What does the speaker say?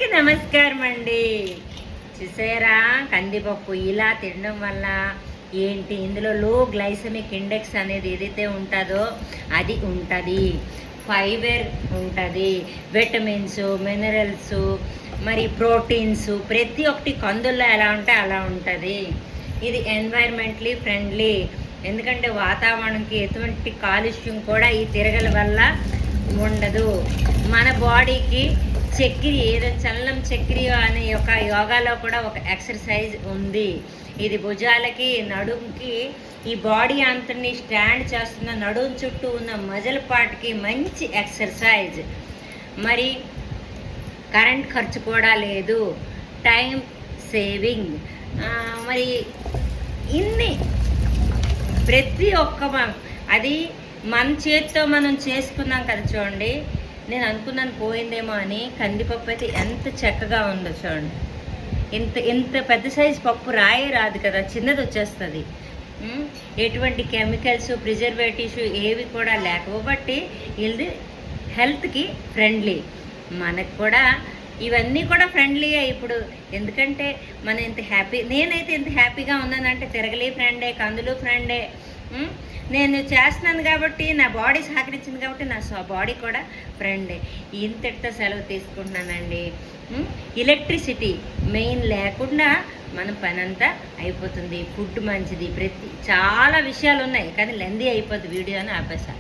అందరికీ నమస్కారం అండి. చూసారా, కందిపప్పు ఇలా తినడం వల్ల ఏంటి, ఇందులో లో గ్లైసెమిక్ ఇండెక్స్ అనేది ఏదైతే ఉంటుందో అది ఉంటుంది, ఫైబర్ ఉంటుంది, విటమిన్స్, మినరల్స్, మరి ప్రోటీన్స్ ప్రతి ఒక్కటి కందుల్లో ఎలా ఉంటే అలా ఉంటుంది. ఇది ఎన్వైర్మెంటలీ ఫ్రెండ్లీ, ఎందుకంటే వాతావరణంకి ఎటువంటి కాలుష్యం కూడా ఈ తిరగల వల్ల ఉండదు. మన బాడీకి చక్కెర, ఏదో చల్లం చక్కెర అనే ఒక యోగాలో కూడా ఒక ఎక్సర్సైజ్ ఉంది. ఇది భుజాలకి, నడుముకి, ఈ బాడీ అంతని స్టాండ్ చేస్తున్న నడుము చుట్టూ ఉన్న మజిల్ పార్ట్కి మంచి ఎక్సర్సైజ్. మరి కరెంట్ ఖర్చు కూడా లేదు, టైం సేవింగ్. మరి ఇన్ని ప్రతి ఒక్క అది మన చేతితో మనం చేసుకున్నాం కదా. చూడండి, నేను అనుకున్నాను పోయిందేమో అని, కందిపప్పు అయితే ఎంత చక్కగా ఉందో చూడండి. ఇంత ఇంత పెద్ద సైజు పప్పు రాదు కదా, చిన్నది వచ్చేస్తుంది. ఎటువంటి కెమికల్స్, ప్రిజర్వేటివ్స్ ఏవి కూడా లేకపోబట్టి ఇది హెల్త్కి ఫ్రెండ్లీ. మనకు కూడా ఇవన్నీ కూడా ఫ్రెండ్లీయే ఇప్పుడు. ఎందుకంటే మనం ఇంత నేనైతే ఇంత హ్యాపీగా ఉన్నానంటే తిరగలి ఫ్రెండే, కందులు ఫ్రెండే. నేను చేస్తున్నాను కాబట్టి, నా బాడీ సహకరించింది కాబట్టి నా బాడీ కూడా ఫ్రెండే. ఇంతటితో సెలవు తీసుకుంటున్నానండి. ఎలక్ట్రిసిటీ మెయిన్ లేకుండా మన పని అంతా అయిపోతుంది. ఫుడ్ మంచిది, చాలా విషయాలు ఉన్నాయి, కానీ లెందీ అయిపోద్ది వీడియో అని ఆపేసా.